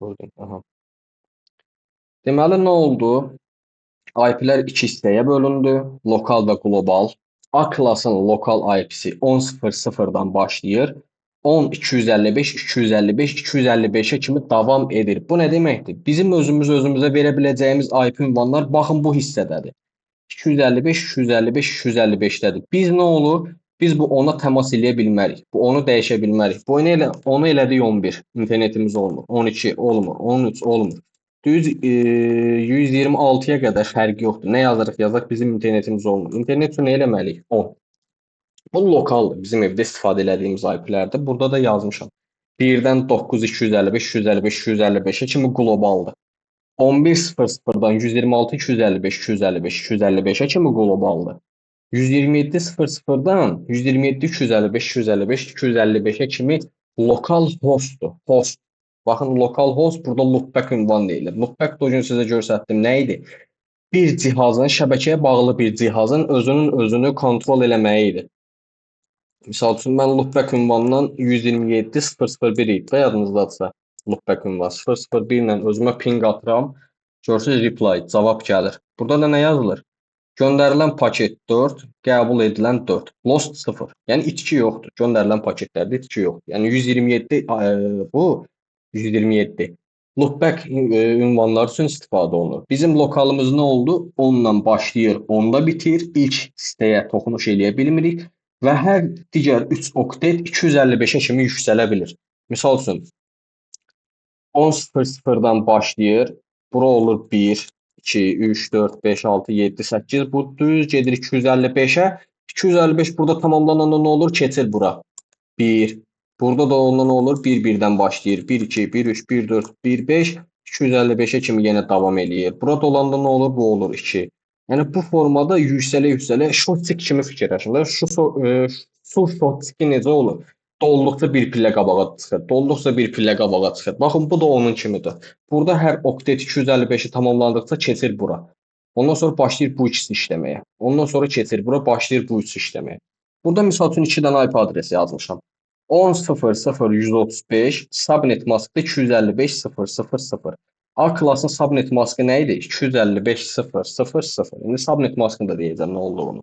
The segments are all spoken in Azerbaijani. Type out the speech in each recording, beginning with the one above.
Buyurun. Aha. Deməli nə oldu? IP-lər iki hissəyə bölündü. Lokal və qlobal. A klassın lokal IP-si 10.0.0-dan başlayır. 10.255, 255, 255-ə kimi davam edir. Bu nə deməkdir? Bizim özümüzə verə biləcəyimiz IP ünvanlar baxın bu hissədədir. 255, 255, 255-dədir. Biz nə olur? Biz bu 10-a təmas eləyə bilmərik. Bu 10-u dəyişə bilmərik. Bu onu elədik 11. İnternetimiz olmur. 12 olmur. 13 olmur. Düz 126-ya qədər fərqi yoxdur. Nə yazırıq yazaq bizim internetimiz olmur. İnternet üçün nə eləməliyik? 10. Bu lokaldır. Bizim evdə istifadə etdiyimiz IP-lərdir. Burada da yazmışam. 1-dən 9, 255, 255, 255-ə kimi qlobaldır. 11.00-dan 126, 255, 255, 255-ə kimi qlobaldır. 127.00-dan 127, 255, 255, 255-ə kimi lokal hostdur. Host. Baxın, lokal host burada loopback ünvan deyilir. Loopback da o gün sizə göstərdim nə idi? Bir cihazın, şəbəkəyə bağlı bir cihazın özünü kontrol eləməyi idi. Misal üçün, mən loopback ünvanından 127.001 idi də yadınızdadırsa. Loopback ünvan 001 ilə özümə ping atıram. Görürsünüz reply, cavab gəlir. Burada da nə yazılır? Göndərilən paket 4, qəbul edilən 4. Lost 0. Yəni itki yoxdur. Göndərilən paketlərdə itki yoxdur. Yəni 127 bu 127 loopback ünvanlar üçün istifadə olunur. Bizim lokalımız nə oldu? 10 ilə başlayır, 10-da bitir. İlk sitəyə toxunuş eləyə bilmirik və hər digər 3 oktet 255-ə kimi yüksələ bilir. Misal üçün 10.00-dan başlayır. Bura olur 1, 2, 3, 4, 5, 6, 7, 8. Bu düz gedir 255-ə. 255 burada tamamlananda nə olur? Keçir bura. 1. Burada da ondan nə olur? 1-1-dən başlayır. 1, 2, 1, 3, 1, 4, 1, 5. 255-ə kimi yenə davam eləyir. Burada olanda nə olur? Bu olur 2. Yəni bu formada yüksələ-yüksələ shortstick kimi fikirləşin. Su shortstick necə olur? Dolduqca bir pillə qabağa çıxır. Dolduqca bir pillə qabağa çıxır. Baxın, bu da onun kimidir. Burada hər oktet 255-i tamamlandıqca keçir bura. Ondan sonra başlayır bu ikisi işləməyə. Ondan sonra keçir bura, başlayır bu üçü işləməyə. Burada misal üçün 2 dənə IP adresi yazmışam. 10.0.0.135 subnet maskda 255.0.0.0. A klassın subnet maskı nə idi? 255.0.0.0. İndi subnet maskını da deyəcəm nə olduğunu.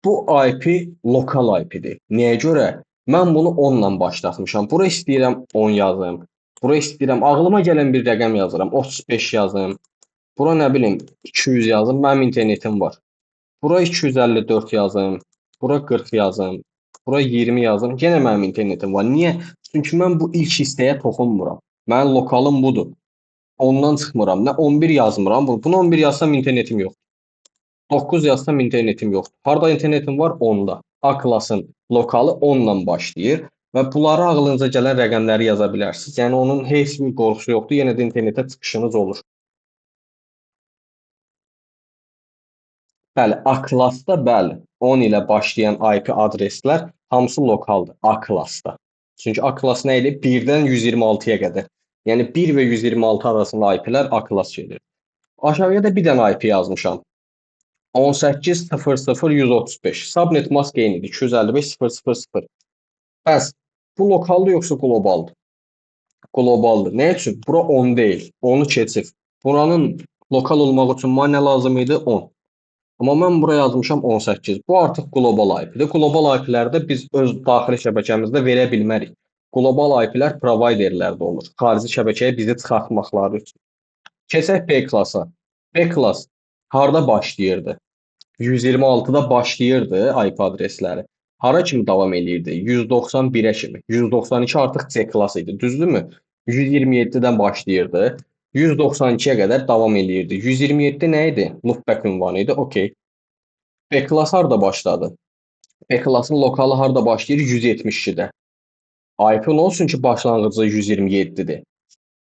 Bu IP lokal IP-dir. Nəyə görə? Mən bunu 10 ilə başlatmışam. Bura istəyirəm 10 yazım. Bura istəyirəm ağlıma gələn bir rəqəm yazıram. 35 yazım. Bura nə bilim 200 yazım. Mənim internetim var. Bura 254 yazım. Bura 40 yazım. Bura 20 yazım. Yenə mənim internetim var. Niyə? Çünki mən bu ilk hissəyə toxunmuram. Mənim lokalım budur. Ondan çıxmıram. Nə 11 yazmıram. Bunu 11 yazsam internetim yox. 9 yazsam internetim yoxdur. Harda internetim var? 10-da. A klassın lokalı 10 ilə başlayır və bunları ağlınıza gələn rəqəmləri yaza bilərsiniz. Yəni onun heç bir qorxusu yoxdur. Yenə də internetə çıxışınız olur. Bəli, A klassda bəli, 10 ilə başlayan IP adreslər hamısı lokaldır A klassda. Çünki A klass nə idi? 1-dən 126-ya qədər. Yəni 1 və 126 arasında IP-lər A klass gedir. Aşağıya da bir dənə IP yazmışam. 18.00.135. Subnet mask eynidir. 255.0.0.0. Bəs bu lokaldır yoxsa qlobaldır? Qlobaldır. Nə üçün? Bura 10 deyil. 10-u keçir. Buranın lokal olmaq üçün mənə nə lazım idi? 10. Amma mən bura yazmışam 18. Bu artıq qlobal IP-dir. Qlobal IP-lərdə biz öz daxili şəbəkəmizdə verə bilmərik. Qlobal IP-lər providerlərdə olur. Xarici şəbəkəyə bizi çıxartmaqları üçün. Keçək B klassa. B klass harda başlayırdı? 126-da başlayırdı IP adresləri. Hara kimi davam eləyirdi? 191-ə kimi. 192 artıq C klass idi, düzdürmü? 127-dən başlayırdı. 192-yə qədər davam eləyirdi. 127 nə idi? Loopback ünvanı idi. Okay. B klass harda başladı? B klassın lokalı harda başlayır? 172-də. IP nə olsun ki, başlanğıcı 127-dir.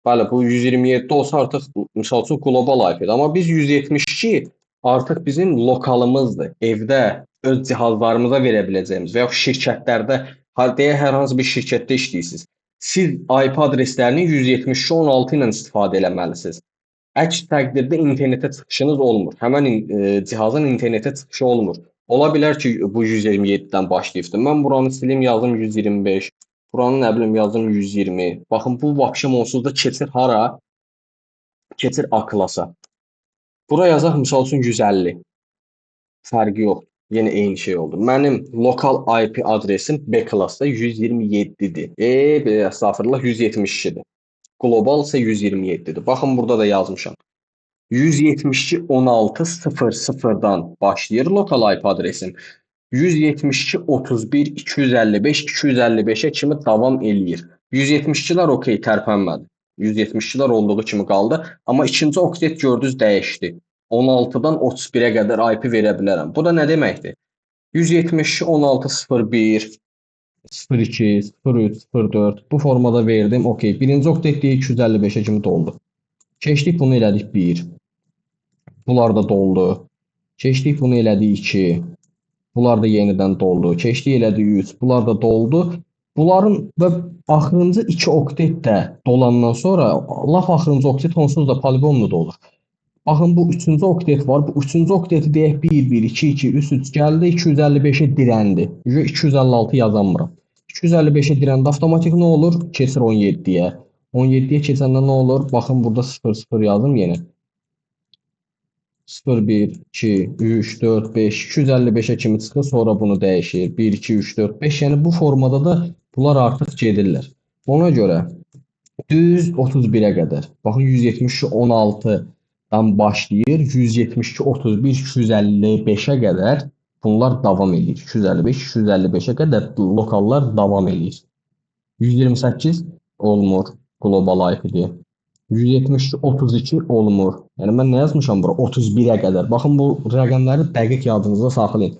Bəli, bu 127 olsa artıq misal üçün qlobal IP-dir. Amma biz 172 artıq bizim lokalımızdır. Evdə öz cihazlarımıza verə biləcəyimiz və ya şirkətlərdə, deyə hər hansı bir şirkətdə işləyirsiniz. Siz IP adreslərini 172.16 ilə istifadə eləməlisiniz. Əks təqdirdə internetə çıxışınız olmur. Həmin cihazın internetə çıxışı olmur. Ola bilər ki, bu 127-dən başlayıbdır. Mən buranı silim, yazım 125. Buranı nə bilim yazdım 120. Baxın bu vəbşəm onsuz da keçir hara? Keçir A klasa. Bura yazaq misal üçün 150. Fərqi yoxdur. Yenə eyni şey oldu. Mənim lokal IP adresim B klassda 127-dir. Estağfurullah 172-dir. Qlobal isə 127-dir. Baxın burada da yazmışam. 172.16.00-dan başlayır lokal IP adresim. 172.31.255.255-ə kimi davam eləyir. 172-lər okey tərpənmədi. 172-lər olduğu kimi qaldı. Amma ikinci oktet gördünüz dəyişdi. 16-dan 31-ə qədər IP verə bilərəm. Bu da nə deməkdir? 172.16.01, 02, 03, 04 bu formada verdim. Okey. Birinci oktet deyək 255-ə kimi doldu. Keçdik bunu elədik 1. Bunlar da doldu. Keçdik bunu elədik 2. Bunlar da yenidən doldu. Keçdik elədik 3. Bunlar da doldu. Bunların və axırıncı 2 oktet də dolandan sonra laf axırıncı oktet onsuz da poligonlu da olur. Baxın bu 3-cü oktet var. Bu 3-cü okteti deyək 1 1 2 2 3 3 gəldi 255-ə dirəndi. 256 yazamıram. 255-ə dirəndə avtomatik nə olur? Keçir 17-yə. 17-yə keçəndə nə olur? Baxın burada 0 0 yazım yenə. 0 1 2 3 4 5 255-ə kimi çıxır, sonra bunu dəyişir. 1 2 3 4 5. Yəni bu formada da bunlar artıq gedirlər. Ona görə düz 31-ə qədər. Baxın 172.16-dan başlayır, 172.31.255-ə qədər bunlar davam edir. 255-255-ə qədər lokallar davam edir. 128 olmur, qlobal IP-dir. 172.32 olmur. Yəni mən nə yazmışam bura? 31-ə qədər. Baxın bu rəqəmləri dəqiq yadınızda saxlayın.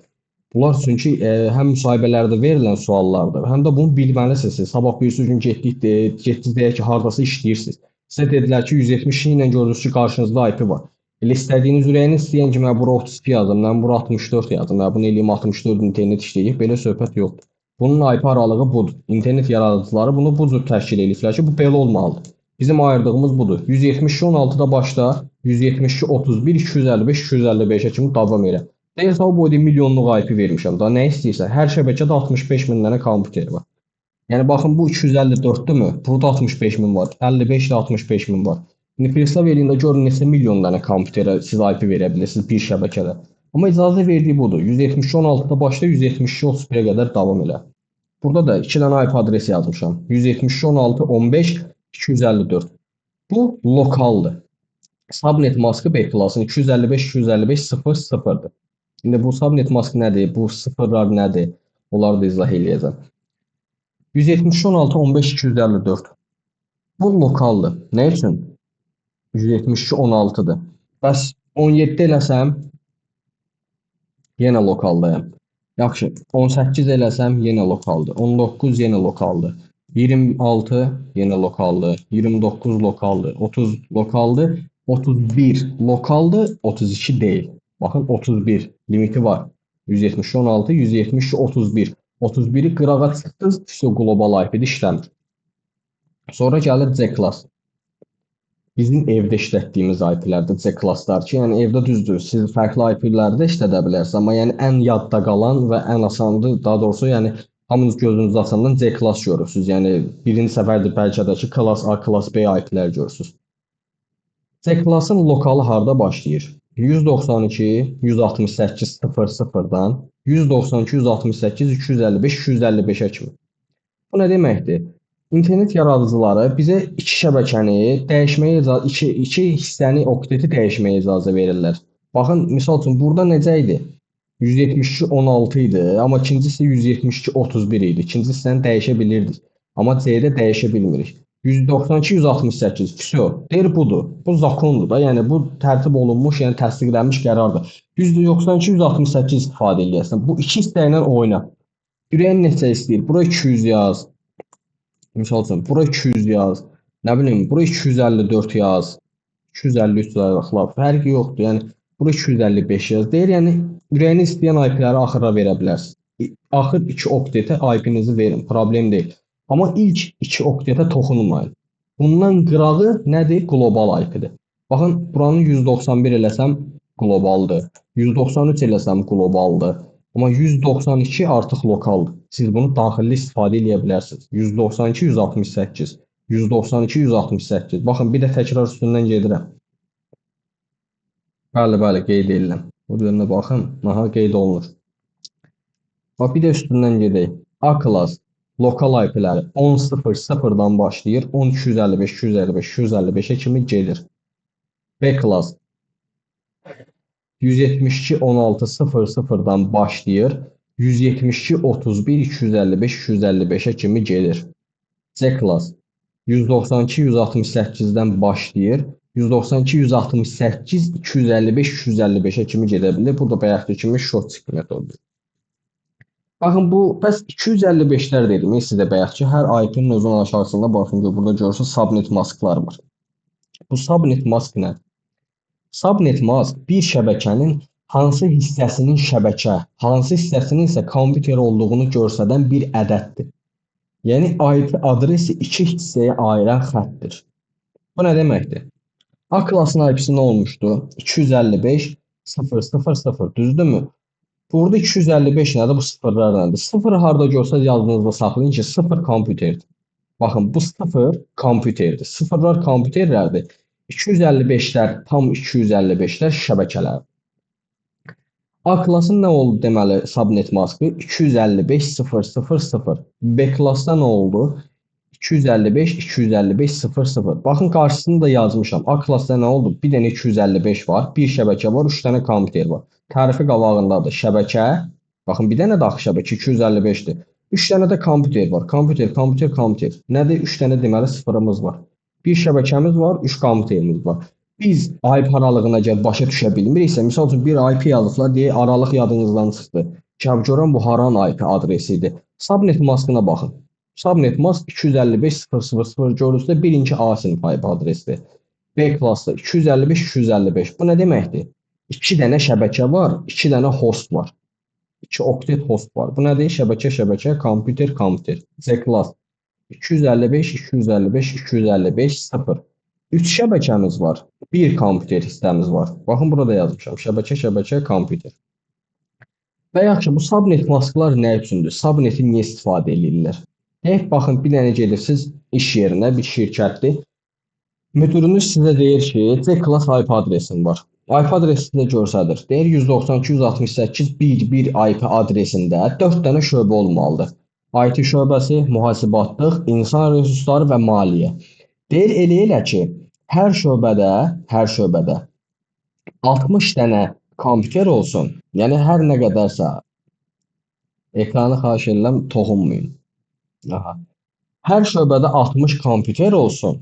Bunlar çünki həm müsahibələrdə verilən suallardır, həm də bunu bilməlisiniz. Sabah bir gün getdiniz deyək ki, hardasa işləyirsiniz. Sizə dedilər ki, 170 ilə gördünüz ki, qarşınızda IP var. Elə istədiyiniz ürəyiniz istəyən ki, mən bura 32 yazdım, mən bura 64 yazdım, mən bunu eləyim 64 internet işləyib. Belə söhbət yoxdur. Bunun IP aralığı budur. İnternet yaradıcıları bunu bu cür təşkil edirlər ki, bu belə olmalıdır. Bizim ayırdığımız budur. 172.16-da başlar, 172.31, 255, 255-ə kimi davam edir. Deyirsən o boyda milyonluq IP vermişəm. Daha nə istəyirsən? Hər şəbəkədə 65 min dənə kompüter var. Yəni baxın bu 254-dürmü? Burada 65 min var. 55-də 65 min var. İndi Prislav elində görün neçə milyon dənə kompüterə siz IP verə bilirsiniz bir şəbəkədə. Amma icazə verdiyi budur. 172.16-da başla 172.31-ə qədər davam elə. Burada da 2 dənə IP adresi yazmışam. 172.16.15.254. Bu lokaldır. Subnet maskı B klasının 255.255.0.0'dır. İndi bu subnet mask nədir? Bu sıfırlar nədir? Onları da izah eləyəcəm. 172.16.15.254. Bu lokaldır. Nə üçün? 172.16'dır. Bəs 17 eləsəm yenə lokaldayım. Yaxşı, 18 eləsəm yenə lokaldır. 19 yenə lokaldır. 26 yenə lokaldır. 29 lokaldır. 30 lokaldır. 31 lokaldır. 32 deyil. Baxın 31 limiti var. 170.16, 170.31. 31'i qırağa çıxdınız, işte global IP-də işləmir. Sonra gəlir C klass. Bizim evdə işlətdiyimiz IP-lərdə C klasslar ki, yəni evdə düzdür, siz fərqli IP-lərdə işlədə bilərsiniz, amma yəni ən yadda qalan və ən asandır, daha doğrusu yəni hamınız gözünüzü açandan C klass görürsünüz. Yəni birinci səfərdə bəlkə də ki, klass A, klass B IP-lər görürsünüz. C klassın lokalı harda başlayır? 192.168.00-dan 192.168.255.255-ə kimi. Bu nə deməkdir? İnternet yaradıcıları bizə iki şəbəkəni dəyişməyə iki hissəni okteti dəyişməyə icazə verirlər. Baxın, misal üçün burada necə idi? 172.16 idi, amma ikincisi 172.31 idi. İkinci hissəni dəyişə bilirdik. Amma C-də dəyişə bilmirik. 192.168. Vəsə, deyir budur. Bu zakondur da, yəni bu tərtib olunmuş, yəni təsdiqlənmiş qərardır. 192.168 istifadə edəcəksən. Bu iki hissəylə oyna. Ürəyin neçə istəyir? Bura 200 yaz. Misal üçün, bura 200 yaz. Nə bilim, bura 254 yaz. 253 yazıqlar. Fərqi yoxdur. Yəni bura 255 yaz. Deyir, yəni ürəyiniz istəyən IP-ləri axıra verə bilərsiniz. Axır 2 oktetə IP-nizi verin, problem deyil. Amma ilk 2 oktetə toxunmayın. Bundan qırağı nədir? Qlobal IP-dir. Baxın, buranı 191 eləsəm qlobaldır. 193 eləsəm qlobaldır. Amma 192 artıq lokaldır. Siz bunu daxilli istifadə edə bilərsiniz. 192, 168. 192, 168. Baxın, bir də təkrar üstündən gedirəm. Bəli, bəli, qeyd edirəm. Burada baxın, aha, qeyd olunur. Bax, bir də üstündən gedək. A class lokal IP-ləri 10.00-dan başlayır, 1255, 255, 255-ə kimi gedir. B class 172 16 00'dan başlayır. 172 31 255 255'e kimi gelir. C class 192 168'den başlayır. 192 168 255 255'e kimi gedə bilir. Burada bayaqki kimi short metodudur. Baxın, bu bəs 255'lər dedim sizə bayaqki. Hər IP-nin özünün aşağısında baxın, burada görürsünüz subnet masklar var. Bu subnet mask nə? Subnet mask bir şəbəkənin hansı hissəsinin şəbəkə, hansı hissəsinin isə kompüter olduğunu göstərən bir ədəddir. Yəni IP adresi iki hissəyə ayıran xəttdir. Bu nə deməkdir? A klassının IP-si nə olmuşdu? 255.0.0.0, düzdürmü? Burada 255 nədir? Bu sıfırlar nədir? Sıfır harda görsəz yadınızda saxlayın ki, sıfır kompüterdir. Baxın, bu sıfır kompüterdir. Sıfırlar kompüterlərdir. 255'lər, tam 255'lər şəbəkələr. A klasın nə oldu deməli subnet maskı? 255.0.0.0. B klasda nə oldu? 255.255.0.0. Baxın, qarşısını da yazmışam. A klasda nə oldu? Bir dənə 255 var, bir şəbəkə var, 3 dənə kompüter var. Tərifi qabağındadır. Şəbəkə, baxın, bir dənə daxil şəbəkə 255'dir. 3 dənə də kompüter var. Kompüter. Nədir? 3 dənə deməli sıfırımız var. Bir şəbəkəmiz var, 3 kompüterimiz var. Biz IP aralığına gəl başa düşə bilmiriksə, misal üçün bir IP yazıblar, deyə aralıq yadınızdan çıxdı. Kəb görən bu haran IP adresidir. Subnet maskına baxın. Subnet mask 255.0.0 görürsə birinci A sinif IP adresidir. B klassda 255.255. Bu nə deməkdir? 2 dənə şəbəkə var, 2 dənə host var. 2 oktet host var. Bu nədir? Şəbəkə, kompüter. C klass 255, 0. 3 şəbəkəmiz var. Bir kompüter hissəmiz var. Baxın, burada yazmışam. Şəbəkə, kompüter. Və yaxşı, bu subnet masklar nə üçündür? Subneti niyə istifadə edirlər? Baxın, bir dənə gedirsiniz iş yerinə, bir şirkətdir. Müdürünüz sizə deyir ki, C class IP adresin var. IP adresini də göstərir. Deyir 192.168.1.1 IP adresində 4 dənə şöbə olmalıdır. IT şöbəsi, mühasibatlıq, insan resursları və maliyyə. Deyir elə ki, hər şöbədə 60 dənə kompüter olsun. Yəni hər nə qədərsə ekranı xahiş edirəm toxunmayın. Aha. Hər şöbədə 60 kompüter olsun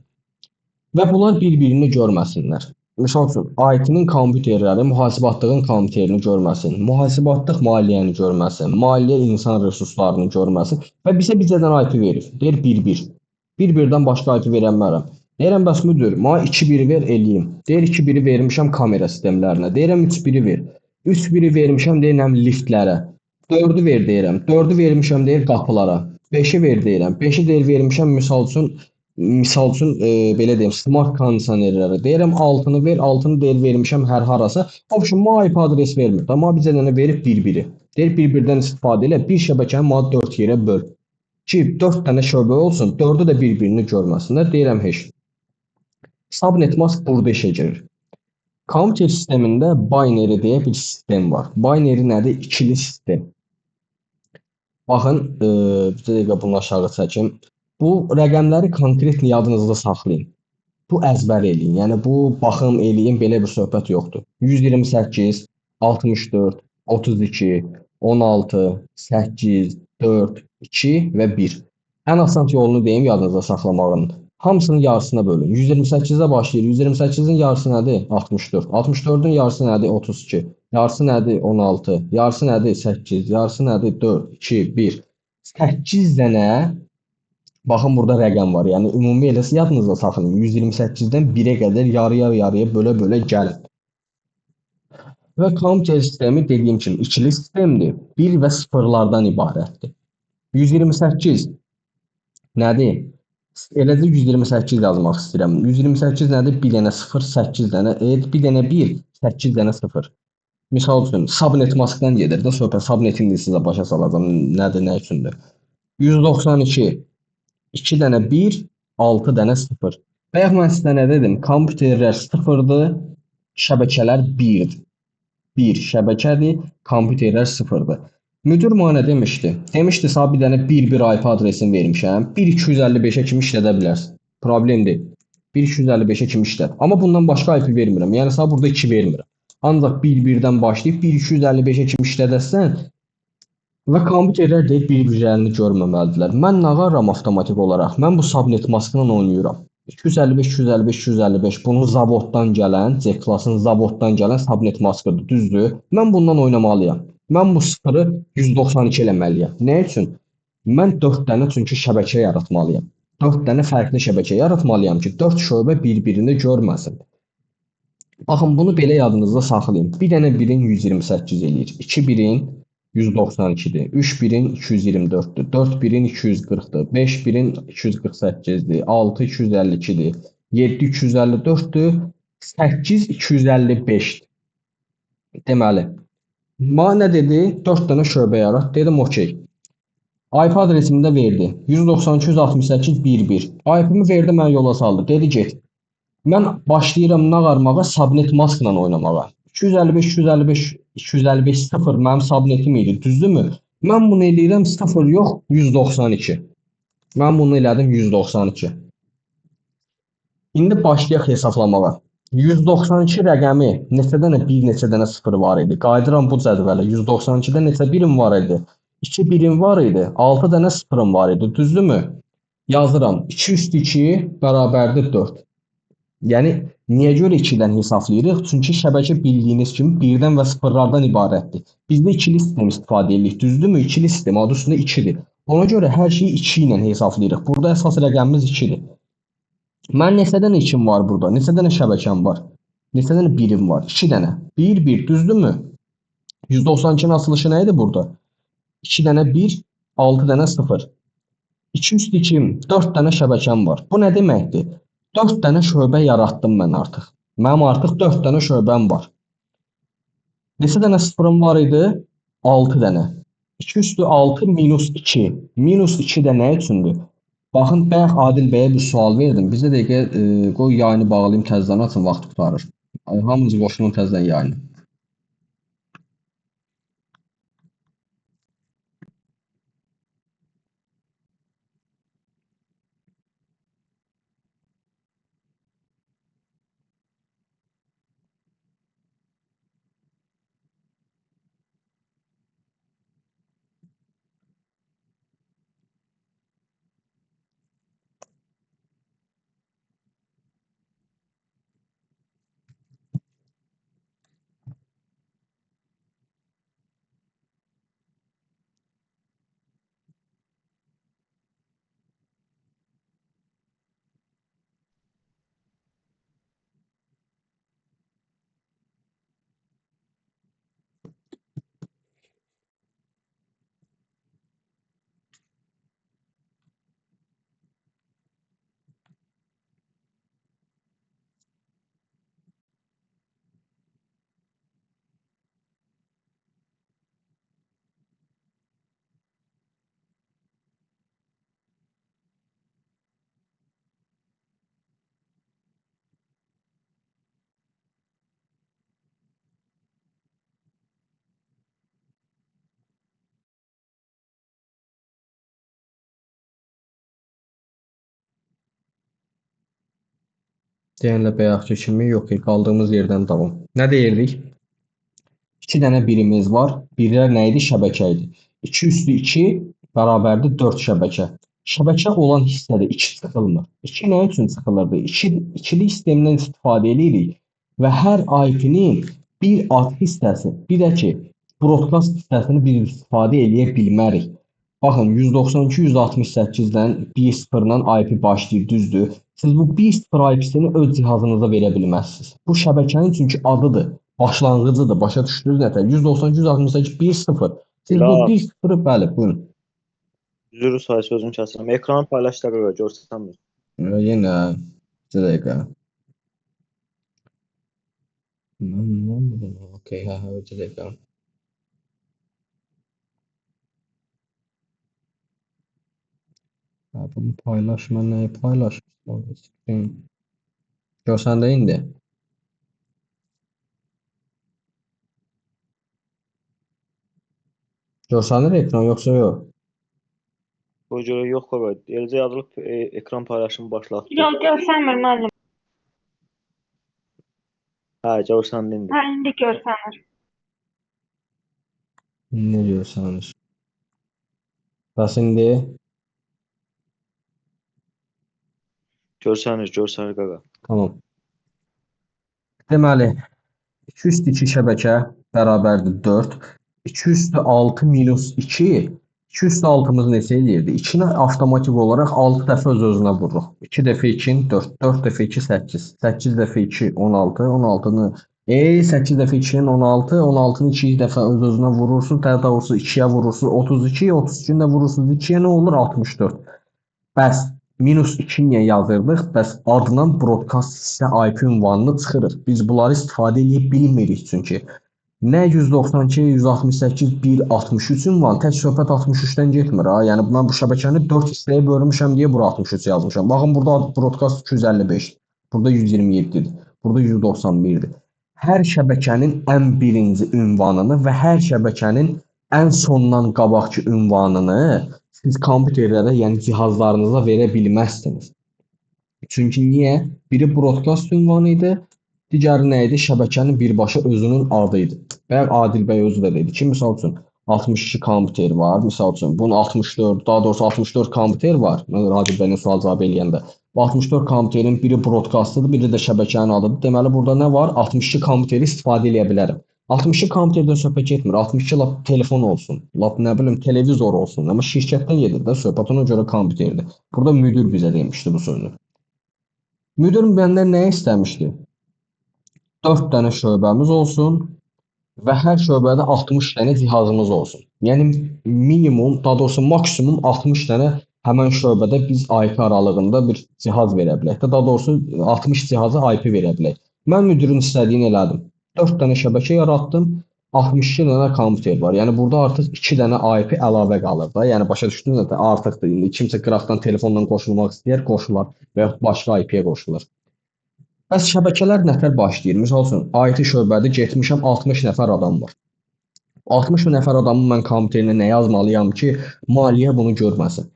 və bunlar bir-birini görməsinlər. Misal üçün, IT-nin kompüterləri mühasibatlığın kompüterini görməsin, mühasibatlıq maliyyəni görməsin, maliyyə insan resurslarını görməsin və bizə dənə IP verir. Deyir 1-1. 1-1-dən başqa IP verəmərəm. Deyirəm, bəs müdür, mənə 2-1 ver eləyim. Deyir 2-1 vermişəm kamera sistemlərinə. Deyirəm 3-1 ver. 3-1 vermişəm deyirəm liftlərə. 4-ü ver deyirəm. 4-ü vermişəm deyir qapılara. 5-i ver deyirəm. 5-i deyir vermişəm misal üçün belə deyim, smart kondisionerlərə. Deyirəm 6-nı ver, 6-nı deyir vermişəm hər harasa. Obşun, mənə IP adres vermir. Amma bizə dənə verib 1-1-i. Deyir 1-1-dən istifadə elə, bir şəbəkəni mənə 4 yerə böl. Ki 4 dənə şöbə olsun, 4-ü də bir-birini görməsinlər. Deyirəm heç. Subnet mask burada işə girir. Kompüter sistemində binary deyə bir sistem var. Binary nədir? İkili sistem. Baxın, bir dəqiqə bunu aşağı çəkim. Bu rəqəmləri konkret yadınızda saxlayın. Bu əzbər eləyin. Yəni bu baxım eləyin, belə bir söhbət yoxdur. 128, 64, 32, 16, 8, 4, 2 və 1. Ən asan yolunu deyim yadınızda saxlamağın. Hamısının yarısına bölün. 128-də başlayır. 128-in yarısı nədir? 64. 64-ün yarısı nədir? 32. Yarısı nədir? 16. Yarısı nədir? 8. Yarısı nədir? 4, 2, 1. 8 dənə baxın burada rəqəm var. Yəni ümumi eləsi yadınızda saxlayın. 128-dən 1-ə qədər yarıya bölə gəlin. Və kompüter sistemi dediyim kimi ikili sistemdir. 1 və 0-lardan ibarətdir. 128 nədir? Eləcə 128 yazmaq istəyirəm. 128 nədir? Bir dənə 0, 8 dənə, bir dənə 1, 8 dənə 0. Misal üçün subnet maskdan gedir də söhbət. Subnetin indi sizə başa salacağam nədir, nə üçündür. 192, 2 dənə 1, 6 dənə 0. Bayaq mən sizə nə dedim? Kompüterlər 0-dır, şəbəkələr 1-dir. 1 şəbəkədir, kompüterlər 0-dır. Müdür mənə demişdi. Demişdi, sənə bir dənə 1-1 IP adresini vermişəm. 1.255-ə kimi işlədə bilərsən. Problem deyil. 1.255-ə kimi işlət. Amma bundan başqa IP vermirəm. Yəni sənə burada 2 vermirəm. Ancaq 1-1-dən başlayıb 1.255-ə kimi işlədəsən və kompüterlər deyir bir-birlərini görməməlidirlər. Mən nə qaram avtomatik olaraq? Mən bu subnet maskla oynayıram. 255, 255, 255 bunun zavoddan gələn, C klassın zavoddan gələn subnet maskıdır, düzdür? Mən bundan oynamalıyam. Mən bu sıfırı 192 eləməliyəm. Nə üçün? Mən 4 dənə çünki şəbəkə yaratmalıyam. 4 dənə fərqli şəbəkə yaratmalıyam ki, 4 şöbə bir-birini görməsin. Baxın, bunu belə yadınızda saxlayın. Bir dənə 1-in 128 eləyir. 2 1-in 192-dir. 3 1-in 224-dür. 4 1-in 240-dır. 5 1-in 248-dir. 6 252-dir. 7 254-dür. 8 255-dir. Deməli, mənə nə dedi? 4 dənə şöbə yarat. Dedim, okey. IP adresimi də verdi. 192.168.1.1. IP-mi verdi, mən yola saldı. Dedi, get. Mən başlayıram nə qarmağa? Subnet maskla oynamağa. 255, 255, 255 0 mənim subnetim idi, düzdürmü? Mən bunu eləyirəm 0 yox, 192. Mən bunu elədim 192. İndi başlayaq hesablamağa. 192 rəqəmi neçə dənə 1, neçə dənə 0 var idi? Qayıdıram bu cədvələ. 192-də neçə birim var idi? 2 birim var idi, 6 dənə 0 var idi, düzdürmü? Yazıram. 2 üstü 2 bərabərdir 4. Yəni niyə görə 2-dən hesablayırıq? Çünki şəbəkə bildiyiniz kimi 1-dən və 0-lardan ibarətdir. Bizdə ikili sistem istifadə edirik, düzdürmü? İkili sistem adı üstündə 2-dir. Ona görə hər şeyi 2 ilə hesablayırıq. Burada əsas rəqəmimiz 2-dir. Mən neçə dənə 2-im var burada? Neçə dənə şəbəkəm var? Neçə dənə 1-im var? 2 dənə. 1 1, düzdürmü? 192-nin açılışı nə idi burada? 2 dənə 1, 6 dənə 0. 2 üstü 2, 4 dənə şəbəkəm var. Bu nə deməkdir? 4 dənə şöbə yaratdım mən artıq. Mənim artıq 4 dənə şöbəm var. Neçə dənə sıfırım var idi? 6 dənə. 2 üstü 6 minus 2. Minus 2 də nə üçündür? Baxın, bayaq Adil bəyə bir sual verdim. Bizə dəqiqə qoy yayını bağlayım, təzədən açın, vaxt qurtarır. Hamınız qoşulun təzədən yayını. Deyənlə bayaqki kimi yox, qaldığımız yerdən davam. Nə deyirdik? 2 dənə birimiz var. Birlər nə idi? Şəbəkə idi. 2 üstü 2 bərabərdir 4 şəbəkə. Şəbəkə olan hissədə 2 çıxılmır. 2 nə üçün çıxılırdı? İkili sistemdən istifadə edirik və hər IP-nin bir ad hissəsi, bir də ki, broadcast hissəsini biz istifadə edə bilmərik. Baxın, 192.168-dən 1.0-dan IP başlayır, düzdür? Siz bu 1.0 IP-sini öz cihazınıza verə bilməzsiniz. Bu şəbəkənin çünki adıdır. Başlanğıcıdır. Başa düşdünüz nətər? 192.168 1.0. Siz bu Bilal, 1.0-ı bəli, buyurun. üzr istəyirəm, sözünü kəsirəm. Ekranı paylaşdırır və görsənmir. Yenə bir dəqiqə. okey, hə, hə, ötə dəqiqə. Hə, bunu paylaş, mən nəyi paylaşmışdım? Görsən də indi. Görsənir ekran yoxsa yox? Bu görə yox qoy. Eləcə yazılıb ekran paylaşımı başlatdı. Yox, görsənmir müəllim. Hə, görsəndi indi. Hə, indi görsənir. Ne görsənir? Bəs indi Görsənir qaqa. tamam. Deməli, 2 üstü 2 şəbəkə bərabərdir 4. 2 üstü 6 minus 2. 2 üstü 6-mız neçə eləyirdi? 2-ni avtomatik olaraq 6 dəfə öz-özünə vururuq. 2 dəfə 2 4. 4 dəfə 2 8. 8 dəfə 2 16. 16-nı 8 dəfə 2-nin 16. 16-nı 2 dəfə öz-özünə vurursunuz. Daha doğrusu 2-yə vurursunuz 32. 32-ni də vurursunuz 2-yə nə olur? 64. Bəs minus 2 niyə yazırdıq? Bəs adından broadcast hissə IP ünvanını çıxırıq. Biz bunları istifadə edə bilmirik çünki. Nə 192, 168, 163 ünvan, tək söhbət 63-dən getmir ha. Yəni mən bu şəbəkəni 4 hissəyə bölmüşəm deyə bura 63 yazmışam. Baxın burada broadcast 255, burada 127-dir, burada 191-dir. Hər şəbəkənin ən birinci ünvanını və hər şəbəkənin ən sondan qabaqki ünvanını siz kompüterlərə, yəni cihazlarınıza verə bilməzsiniz. Çünki niyə? Biri broadcast ünvanı idi, digəri nə idi? Şəbəkənin birbaşa özünün adı idi. Və Adil bəy özü də dedi ki, misal üçün 62 kompüter var, misal üçün bunun 64, daha doğrusu 64 kompüter var. Mən Adil bəylə sual cavab eləyəndə. Bu 64 kompüterin biri broadcastıdır, biri də şəbəkənin adıdır. Deməli burada nə var? 62 kompüteri istifadə edə bilərəm. 62 kompüterdən söhbət getmir. 62 lap telefon olsun, lap nə bilim televizor olsun. Amma şirkətdən gedir də söhbət, ona görə kompüterdir. Burada müdir bizə demişdi bu sözü. Müdir məndən nə istəmişdi? 4 dənə şöbəmiz olsun və hər şöbədə 60 dənə cihazımız olsun. Yəni minimum, daha doğrusu maksimum 60 dənə həmən şöbədə biz IP aralığında bir cihaz verə bilək. Daha doğrusu 60 cihazı IP verə bilək. Mən müdirin istədiyini elədim. 4 dənə şəbəkə yaratdım. 62 dənə kompüter var. Yəni burada artıq 2 dənə IP əlavə qalır da. Yəni başa düşdünüz də artıqdır. İndi kimsə qıraqdan telefonla qoşulmaq istəyər, qoşular və yaxud başqa IP-yə qoşulur. Bəs şəbəkələr nətər başlayır? Məsəl üçün, IT şöbədə getmişəm 60 nəfər adam var. 60 nəfər adamın mən kompüterinə nə yazmalıyam ki, maliyyə bunu görməsin.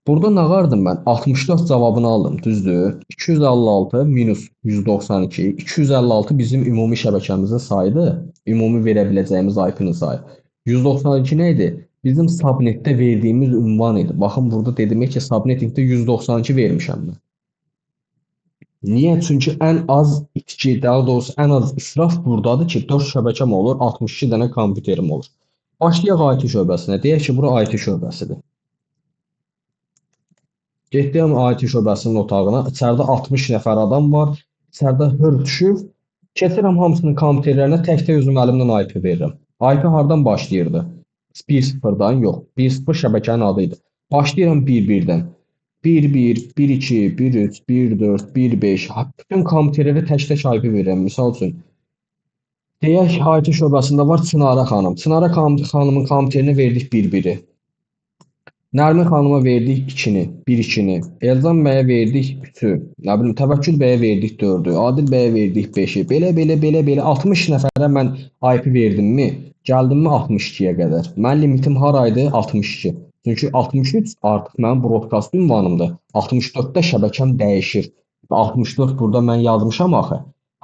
Burada nə qardım mən? 64 cavabını aldım, düzdür? 256 minus 192. 256 bizim ümumi şəbəkəmizin sayıdır. Ümumi verə biləcəyimiz IP-nin sayı. 192 nə idi? Bizim subnetdə verdiyimiz ünvan idi. Baxın, burada dedim ki, subnetingdə 192 vermişəm mən. Niyə? Çünki ən az itki, daha doğrusu ən az israf buradadır ki, 4 şəbəkəm olur, 62 dənə kompüterim olur. Başlayaq IT şöbəsinə. Deyək ki, bura IT şöbəsidir. Getdim IT şöbəsinin otağına. İçəridə 60 nəfər adam var. İçəridə hır düşüb. Keçirəm hamısının kompüterlərinə tək-tək özüm əlimdən IP verirəm. IP hardan başlayırdı? 1-0-dan yox. 1-0 şəbəkənin adı idi. Başlayıram 1-1-dən. 1-1, 1-2, 1-3, 1-4, 1-5. Bütün kompüterlərə tək-tək IP verirəm. Misal üçün, deyək IT şöbəsində var Çınara xanım. Çınara xanımın kompüterinə verdik 1-1-i. Nərmin xanıma verdik 2-ni, 1-2-ni. Elzam bəyə verdik 3-ü. Nə bilim, Təvəkkül bəyə verdik 4-ü. Adil bəyə verdik 5-i. Belə 60 nəfərə mən IP verdimmi? Gəldimmi 62-yə qədər. Mənim limitim haraydı? 62. Çünki 63 artıq mənim broadcast ünvanımdır. 64-də şəbəkəm dəyişir. 64 burada mən yazmışam axı.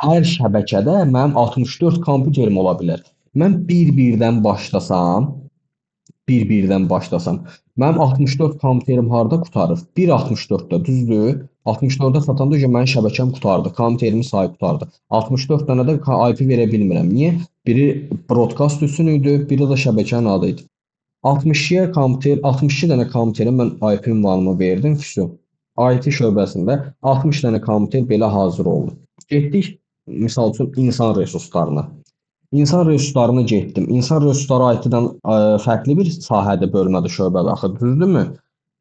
Hər şəbəkədə mənim 64 kompüterim ola bilər. Mən 1-1-dən başlasam, mənim 64 kompüterim harda qurtarır? 1.64-də, düzdür? 64-də satanda mənim şəbəkəm qurtardı, kompüterimin sayı qurtardı. 64 dənə də IP verə bilmirəm. Niyə? Biri broadcast üçün idi, biri də şəbəkənin adı idi. 62 dənə kompüterə mən IP ünvanımı verdim, füsu. IT şöbəsində 60 dənə kompüter belə hazır oldu. Getdik, misal üçün, insan resurslarına. İnsan resurslarına getdim. İnsan resursları IT-dən fərqli bir sahədə bölmədə şöbədə axı, düzdürmü?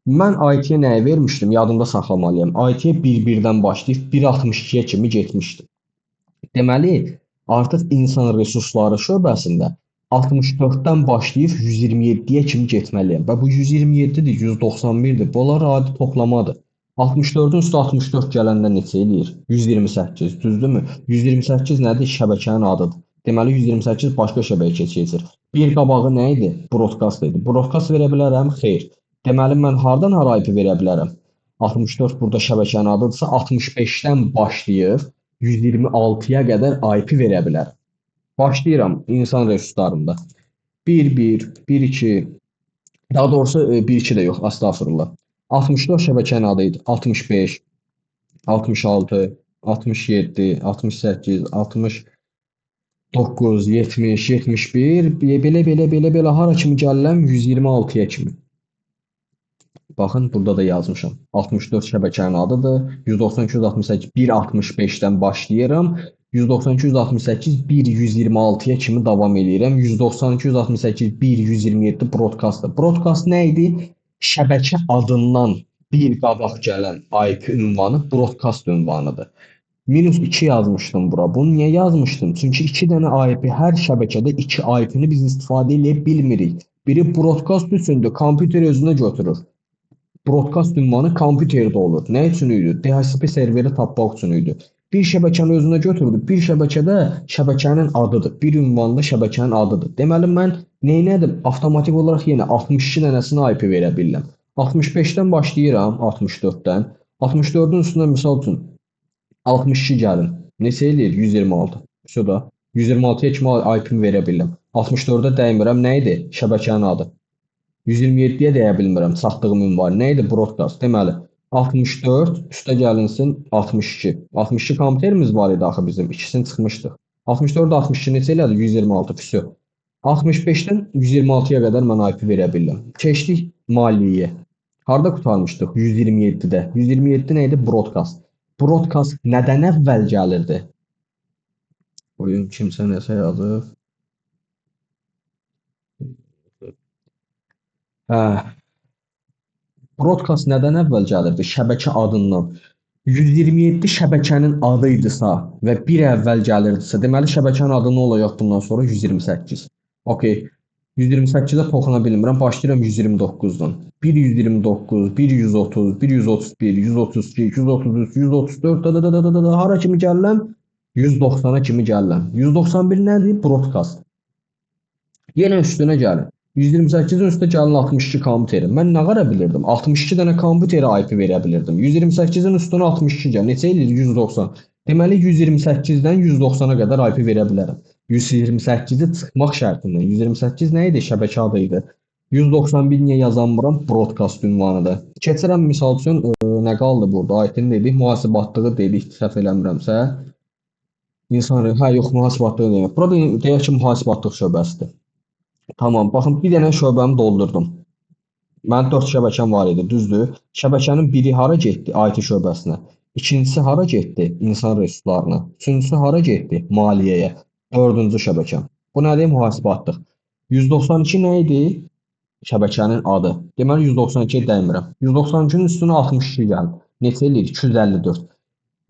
Mən IT-yə nəyə vermişdim? Yadımda saxlamalıyam. IT-yə 1-1-dən başlayıb 1.62-yə kimi getmişdim. Deməli, Artıq insan resursları şöbəsində 64-dən başlayıb 127-yə kimi getməliyəm. Və bu 127-dir, 191-dir. Bunlar adi toplamadır. 64-ün üstə 64 gələndə neçə eləyir? 128, düzdürmü? 128 nədir? Şəbəkənin adıdır. Deməli 128 başqa şəbəkəyə keçir. Bir qabağı nə idi? Broadcast idi. Broadcast verə bilərəm? Xeyr. Deməli mən hardan hara IP verə bilərəm? 64 burada şəbəkənin adıdırsa 65-dən başlayıb 126-ya qədər IP verə bilərəm. Başlayıram insan resurslarında. 1-1, 1-2, daha doğrusu 1-2 də yox, astagfirullah. 64 şəbəkənin adı idi. 65, 66, 67, 68, 69, 70, 71, belə hara kimi gəlirəm 126-ya kimi. Baxın, burada da yazmışam. 64 şəbəkənin adıdır. 192, 168, 1.65-dən başlayıram. 192, 168, 1.126-ya kimi davam edirəm. 192, 168, 1.127 broadcast. Broadcast nə idi? Şəbəkə adından bir qabaq gələn IP ünvanı broadcast ünvanıdır. -2 yazmışdım bura. Bunu niyə yazmışdım? Çünki 2 dənə IP, hər şəbəkədə 2 IP-ni biz istifadə edə bilmirik. Biri broadcast üçündür, kompüter özünə götürür. Broadcast ünvanı kompüterdə olur. Nə üçün idi? DHCP serveri tapmaq üçün idi. Bir şəbəkəni özünə götürdü. Bir şəbəkədə şəbəkənin adıdır. Bir ünvanda şəbəkənin adıdır. Deməli mən neynədim? Avtomatik olaraq yenə 62 dənəsinə IP verə bilirəm. 65-dən başlayıram, 64-dən. 64-ün üstündə misal üçün 62 gəlin. Neçə eləyir? 126. Şurada 126-ya kimi IP-mi verə bilirəm. 64-ə dəymirəm. Nə idi? Şəbəkənin adı. 127-yə deyə bilmirəm satdığım ünvan. Nə idi? Broadcast. Deməli, 64 üstə gəlinsin 62. 62 kompüterimiz var idi axı bizim. İkisini çıxmışdıq. 64 62 neçə elədi? 126. Füsü. 65-dən 126-ya qədər mən IP verə bilirəm. Keçdik maliyyəyə. Harda qurtarmışdıq? 127-də. 127 nə idi? Broadcast. Broadcast nədən əvvəl gəlirdi? Oyun kimsə nəsə yazıb. Broadcast nədən əvvəl gəlirdi? Şəbəkə adından. 127 şəbəkənin adı idisə və bir əvvəl gəlirdisə, deməli şəbəkənin adı nə olacaq bundan sonra? 128. Okay. 128-ə toxuna bilmirəm. Başlayıram 129-dan. 129, 130, 131, 132, 133, 134, hara kimi gəlirəm? 190-a kimi gəlirəm. 191 nədir? Broadcast. Yenə üstünə gəlin. 128-in üstə gəlin 62 kompüteri. Mən nə qara bilirdim? 62 dənə kompüterə IP verə bilirdim. 128-in üstünə 62 gəl. Neçə eləyir? 190. Deməli 128-dən 190-a qədər IP verə bilərəm. 128-i çıxmaq şərtindən. 128 nə idi? Şəbəkə adı idi. 191 niyə yazanmıram? Broadcast ünvanıdır. Keçirəm misal üçün nə qaldı burada? IP-ni dedik, mühasibatlığı dedik, səhv eləmirəmsə. İnsan yox, mühasibatlığı demək. Burada deyək ki, mühasibatlıq şöbəsidir. Tamam, baxın bir dənə şöbəmi doldurdum. Mənim 4 şəbəkəm var idi, düzdür? Şəbəkənin biri hara getdi? IT şöbəsinə. İkincisi hara getdi? İnsan resurslarına. Üçüncüsü hara getdi? Maliyyəyə. Dördüncü şəbəkəm. Bu nədir? Mühasibatlıq. 192 nə idi? Şəbəkənin adı. Deməli 192-yə dəymirəm. 192-nin üstünə 62 gəlin. Neçə eləyir? 254.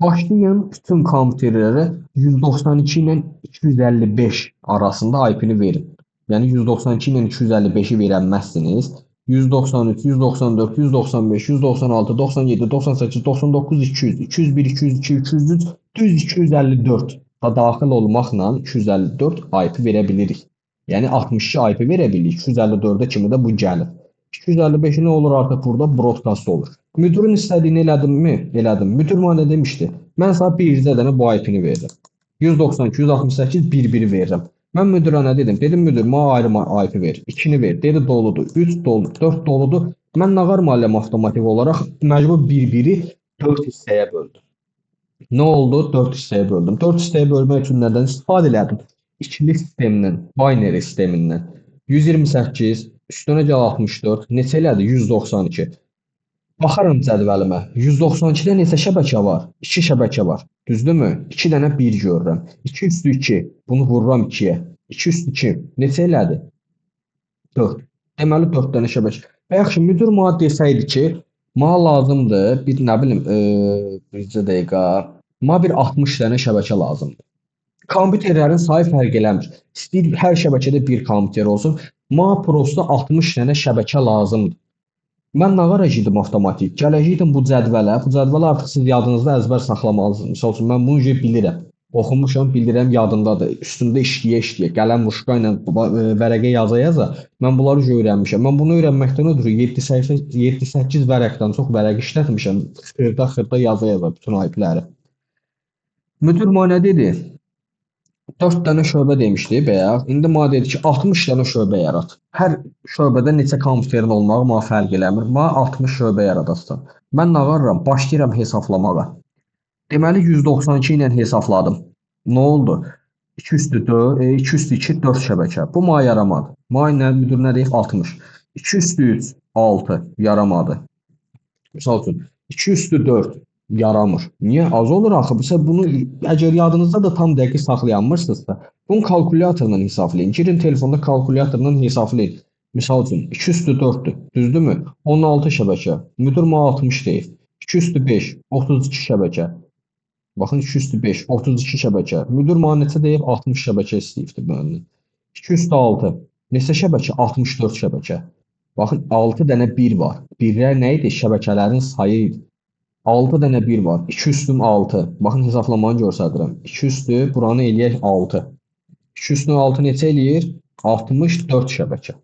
Başlayın bütün kompüterlərə 192 ilə 255 arasında IP-ni verin. Yəni 192 ilə 255-i verəməzsiniz. 193, 194, 195, 196, 97, 98, 99, 200, 201, 202, 203, düz 254 da daxil olmaqla 254 IP verə bilirik. Yəni 62 IP verə bilirik. 254-ə kimi də bu gəlir. 255 nə olur artıq burada? Broadcast olur. Müdürün istədiyini elədimmi? Elədim. Müdür mənə demişdi. Mən sənə bircə dənə bu IP-ni verirəm. 192, 168, 1-1 verirəm. Mən müdürə nə dedim? Dedim müdür, mənə ayrı IP ver. 2-ni ver. Dedi doludur. 3 doludur. 4 doludur. Mən nağar müəllim avtomatik olaraq məcbur 1-1-i 4 hissəyə böldüm. Nə oldu? 4 hissəyə böldüm. 4 hissəyə bölmək üçün nədən istifadə elədim? İkili sistemindən, binary sistemindən. 128, üstünə gəl 64, neçə elədi? 192. Baxaram cədvəlimə. 192-də neçə şəbəkə var? 2 şəbəkə var. Düzdürmü? 2 dənə 1 görürəm. 2 üstü 2. Bunu vururam 2-yə. 2 üstü 2. Neçə elədi? 4. Deməli 4 dənə şəbəkə. Və yaxşı, müdür mənə desəydi ki, mənə lazımdır, bir nə bilim, bircə dəqiqə, mənə bir 60 dənə şəbəkə lazımdır. Kompüterlərin sayı fərq eləmir. İstəyir hər şəbəkədə bir kompüter olsun. Mənə prosta 60 dənə şəbəkə lazımdır. Mən nə qarajıydım avtomatik? Gələcəkdim bu cədvələ. Bu cədvələ artıq siz yadınızda əzbər saxlamalısınız. Məsəl üçün mən bunu bilirəm. Oxumuşam, bilirəm, yadımdadır. Üstündə işləyə-işləyə, qələm muşqa ilə vərəqə yaza-yaza mən bunları öyrənmişəm. Mən bunu öyrənməkdən ötürü 7 səhifə, 7-8 vərəqdən çox vərəq işlətmişəm. Xırda-xırda yaza-yaza bütün IP-ləri. Müdür mənə dedi, 4 dənə şöbə demişdi bayaq. İndi mənə dedi ki, 60 dənə şöbə yarat. Hər şöbədə neçə kompüterin olmağı mənə fərq eləmir. Mənə 60 şöbə yaradasan. Mən nə qarıram? Başlayıram hesablamağa. Deməli 192 ilə hesabladım. Nə oldu? 2 üstü 4, 2 üstü 2 4 şəbəkə. Bu mənə yaramadı. Mənə müdür nə deyir? 60. 2 üstü 3 6 yaramadı. Misal üçün 2 üstü 4 yaramır. Niyə? Az olur axı. Məsələn bunu əgər yadınızda da tam dəqiq saxlayanmırsınızsa, bunu kalkulyatorla hesablayın. Girin telefonda kalkulyatorla hesablayın. Misal üçün 2 üstü 4-dür. Düzdürmü? 16 şəbəkə. Müdür mənə 60 deyir. 2 üstü 5 32 şəbəkə. Baxın 2 üstü 5 32 şəbəkə. Müdür mənə neçə deyib? 60 şəbəkə istəyibdi məndən. 2 üstü 6 neçə şəbəkə? 64 şəbəkə. Baxın 6 dənə 1 var. Birlər nə idi? Şəbəkələrin sayı idi. 6 dənə 1 var. 2 üstüm 6. Baxın hesablamanı göstərirəm. 2 üstü buranı eləyək 6. 2 üstünü 6 neçə eləyir? 64 şəbəkə.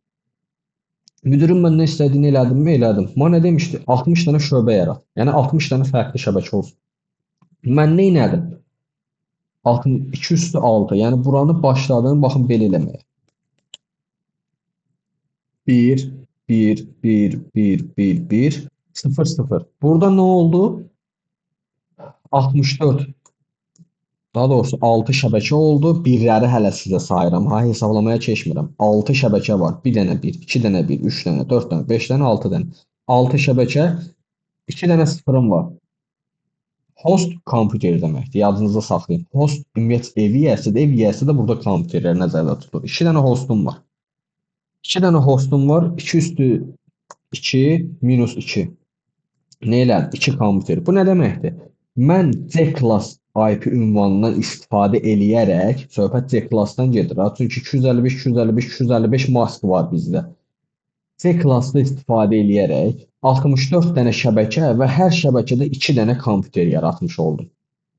Müdürün məndən istədiyini elədimmi? Elədim. Mənə nə demişdi? 60 dənə şöbə yarat. Yəni 60 dənə fərqli şəbəkə olsun. Mən nə etdim? 2 üstü 6. Yəni buranı başladım, baxın belə eləməyə. 1 1 1 1 1 1 0 0. Burada nə oldu? 64. Daha doğrusu 6 şəbəkə oldu. Birləri hələ sizə sayıram. Ha, hesablamaya keçmirəm. 6 şəbəkə var. 1 dənə 1, 2 dənə 1, 3 dənə, 4 dənə, 5 dənə, 6 dənə. 6 şəbəkə, 2 dənə sıfırım var. Host kompüter deməkdir. Yadınızda saxlayın. Host ümumiyyətlə ev yiyəsidir. Ev yiyəsi də burada kompüterləri nəzərdə tutur. 2 dənə hostum var. 2 dənə hostum var. 2 üstü 2 minus 2. Nə elədim? 2 kompüter. Bu nə deməkdir? Mən C-class IP ünvanından istifadə eləyərək, söhbət C-classdan gedir. Çünki 255, 255, 255 mask var bizdə. C-classda istifadə eləyərək 64 dənə şəbəkə və hər şəbəkədə 2 dənə kompüter yaratmış oldum.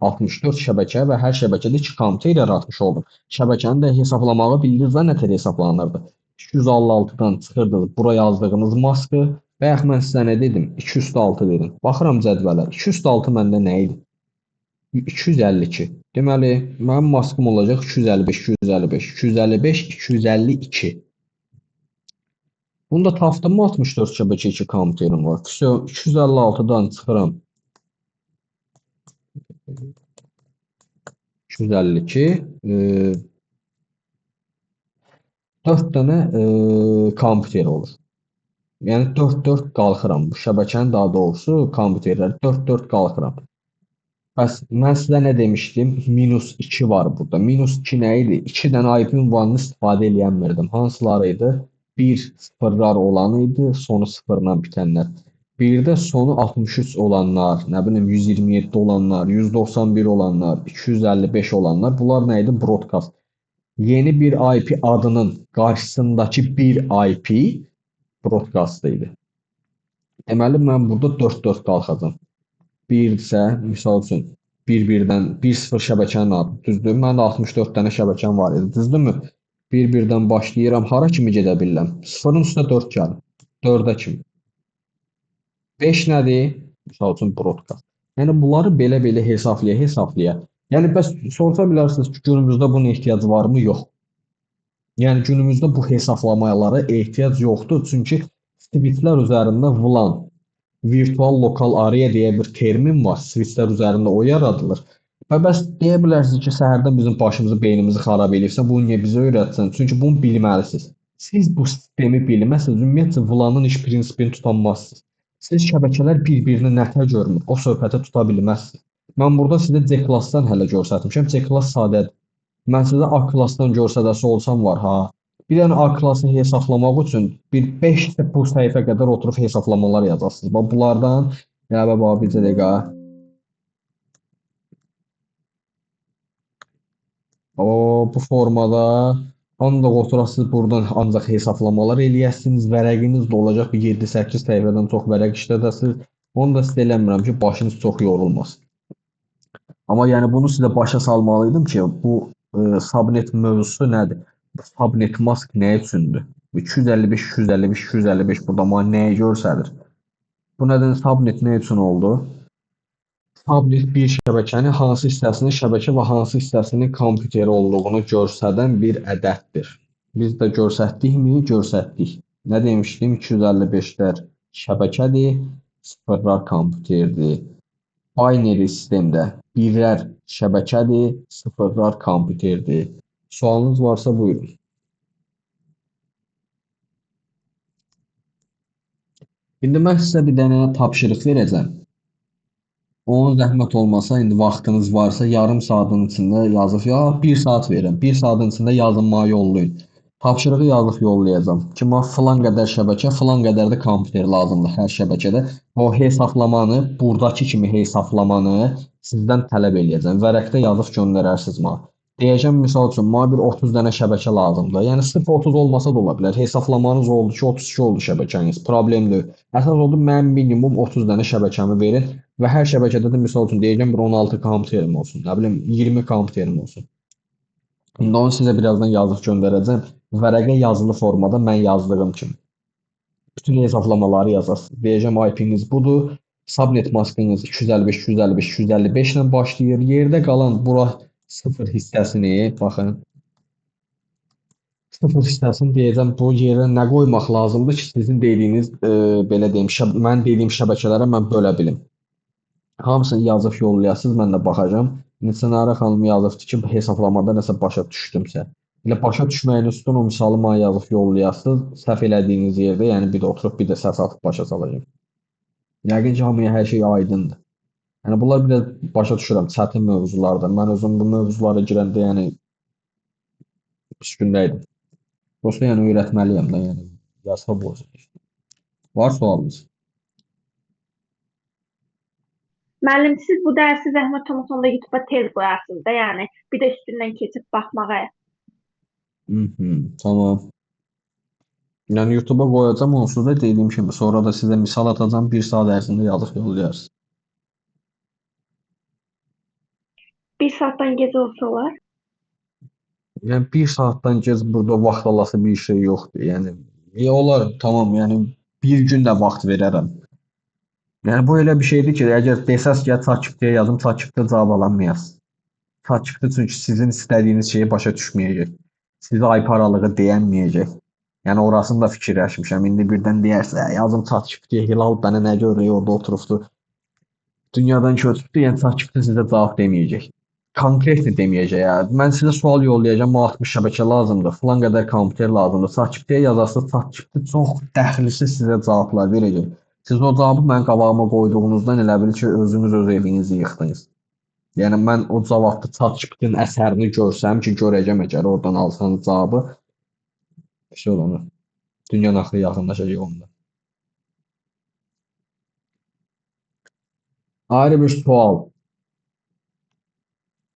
64 şəbəkə və hər şəbəkədə 2 kompüter yaratmış oldum. Şəbəkəni də hesablamağı bildiniz və nətər hesablanırdı? 256-dan çıxırdınız bura yazdığınız maskı və yaxud mən sizə nə dedim? 2 üstü 6 dedim. Baxıram cədvələ. 2 üstü 6 məndə nə idi? 252. Deməli, mənim maskım olacaq 255, 255, 255, 252. Bunda tapdım 64 şəbəkə 2 kompüterim var. 256-dan çıxıram. 252. 4 dənə kompüter olur. Yəni 4-4 qalxıram. Bu şəbəkənin daha doğrusu kompüterlər 4-4 qalxıram. Bəs mən sizə nə demişdim? Minus 2 var burada. Minus 2 nə idi? 2 dənə IP ünvanını istifadə eləyənmirdim. Hansıları idi? 1 sıfırlar olan idi, sonu sıfırla bitənlər. Bir də sonu 63 olanlar, nə bilim 127 olanlar, 191 olanlar, 255 olanlar. Bunlar nə idi? Broadcast. Yeni bir IP adının qarşısındakı bir IP broadcast idi. Deməli, mən burada 4-4 qalxacam. 1 isə, misal üçün, 1-1-dən 1-0 şəbəkənin adı, düzdür? Məndə 64 dənə şəbəkəm var idi, düzdürmü? 1-1-dən başlayıram, hara kimi gedə bilirəm? 0-ın üstünə 4 gəlir, 4-ə kimi. 5 nədir? Misal üçün, broadcast. Yəni, bunları belə-belə hesablaya. Yəni, bəs sorsa bilərsiniz ki, günümüzdə bunun ehtiyacı varmı? Yox. Yəni, günümüzdə bu hesablamalara ehtiyac yoxdur, çünki switchlər üzərində VLAN, virtual lokal area deyə bir termin var. Switchlər üzərində o yaradılır. Və bəs deyə bilərsiniz ki, səhərdən bizim başımızı, beynimizi xarab edirsə, bunu niyə bizə öyrətsən? Çünki bunu bilməlisiniz. Siz bu sistemi bilməsiniz, ümumiyyətlə VLAN-ın iş prinsipini tutanmazsınız. Siz şəbəkələr bir-birini nətər görmür, o söhbəti tuta bilməzsiniz. Mən burada sizə C-klassdan hələ göstərmişəm. C-klass sadədir. Mən sizə A-klassdan göstərəsi olsam var, ha. Bir dənə A-klassını hesablamaq üçün bir 5 bu səhifə qədər oturub hesablamalar yazarsınız. Bax, bunlardan, bircə dəqiqə. O bu formada ancaq oturasınız buradan ancaq hesablamalar eləyəsiniz. Vərəqiniz də olacaq bir 7-8 səhifədən çox vərəq işlədəsiniz. Onu da sizə eləmirəm ki, başınız çox yorulmasın. Amma yəni bunu sizə başa salmalıydım ki, bu subnet mövzusu nədir? Bu subnet mask nə üçündür? 255, 255, 255 burada mənə nəyi göstərir? Bu nədən subnet nə üçün oldu? Subnet bir şəbəkənin hansı hissəsinin şəbəkə və hansı hissəsinin kompüter olduğunu göstərən bir ədəddir. Biz də göstərdikmi? Göstərdik. Nə demişdim? 255-lər şəbəkədir, sıfırlar kompüterdir. Binary sistemdə birlər şəbəkədir, sıfırlar kompüterdir. Sualınız varsa buyurun. İndi mən sizə bir dənə tapşırıq verəcəm. Onun zəhmət olmasa, indi vaxtınız varsa yarım saatın içində yazıb, ya 1 saat verirəm. 1 saatın içində yazılmağı yollayın. Tapşırığı yazıb yollayacağam. Ki, filan qədər şəbəkə, filan qədər də kompüter lazımdır hər şəbəkədə. O hesablamanı, buradakı kimi hesablamanı sizdən tələb eləyəcəm. Vərəqdə yazıb göndərərsiniz mənə. Deyəcəm, misal üçün, mənə bir 30 dənə şəbəkə lazımdır. Yəni sırf 30 olmasa da ola bilər. Hesablamanız oldu ki, 32 oldu şəbəkəniz. Problem deyil. Əsas oldu mənim minimum 30 dənə şəbəkəmi verin və hər şəbəkədə də misal üçün deyəcəm bir 16 kompüterim olsun. Nə bilim 20 kompüterim olsun. İndi onu sizə birazdan yazıb göndərəcəm. Vərəqə yazılı formada mən yazdığım kimi. Bütün hesablamaları yazasınız. Deyəcəm IP-niz budur. Subnet maskınız 255, 255, 255 ilə başlayır. Yerdə qalan bura sıfır hissəsini, baxın. Sıfır hissəsini deyəcəm, bu yerə nə qoymaq lazımdır ki, sizin dediyiniz, belə deyim, mən dediyim şəbəkələrə mən bölə bilim. Hamısını yazıb yollayasınız, mən də baxacağam. Sənarə xanım yazıbdı ki, hesablamada nəsə başa düşdümsə. Elə başa düşməyin üstün o misalı mənə yazıb yollayasınız. Səhv elədiyiniz yerdə, yəni bir də oturub bir də səs atıb başa salacağım. Yəqin ki, hamıya hər şey aydındır. Yəni bunlar bir də başa düşürəm, çətin mövzulardır. Mən özüm bu mövzulara girəndə, yəni üstündə idim. Prosta yəni öyrətməliyəm də, yəni yazsa bu olsun. Var sualınız? Müəllim, siz bu dərsi zəhmət olmasa onda YouTube-a tez qoyarsınız da, yəni bir də üstündən keçib baxmağa. Tamam. Yəni YouTube-a qoyacağam, onsuz da dediyim kimi, sonra da sizə misal atacağım, 1 saat ərzində yazıb yollayarsınız. 1 saatdan gec olsa olar. Yəni 1 saatdan gec burada vaxt alası bir şey yoxdur. Yəni olar, tamam, yəni bir gün də vaxt verərəm. Yəni bu elə bir şeydir ki, əgər desəz ki, ChatGPT-yə yazım, ChatGPT cavab alamayasınız. ChatGPT çünki sizin istədiyiniz şeyi başa düşməyəcək. Sizə IP aralığı deyənməyəcək. Yəni orasını da fikirləşmişəm. İndi birdən deyərsə, yazım ChatGPT-yə Hilal bənə nə görür, orada oturubdu. Dünyadan köçübdü, yəni ChatGPT sizə cavab deməyəcək. Konkret deməyəcək ya. Mən sizə sual yollayacağam, mənə 60 şəbəkə lazımdır, filan qədər kompüter lazımdır. ChatGPT-yə yazarsınız, ChatGPT çox dəxilsiz sizə cavablar verəcək. Siz o cavabı mənim qabağıma qoyduğunuzdan elə bil ki, özünüz öz evinizi yıxdınız. Yəni mən o cavabda ChatGPT-nin əsərini görsəm ki, görəcəm əgər oradan alsanız cavabı, şey olur. Dünyanın axırı yaxınlaşacaq onda. Ayrı bir sual.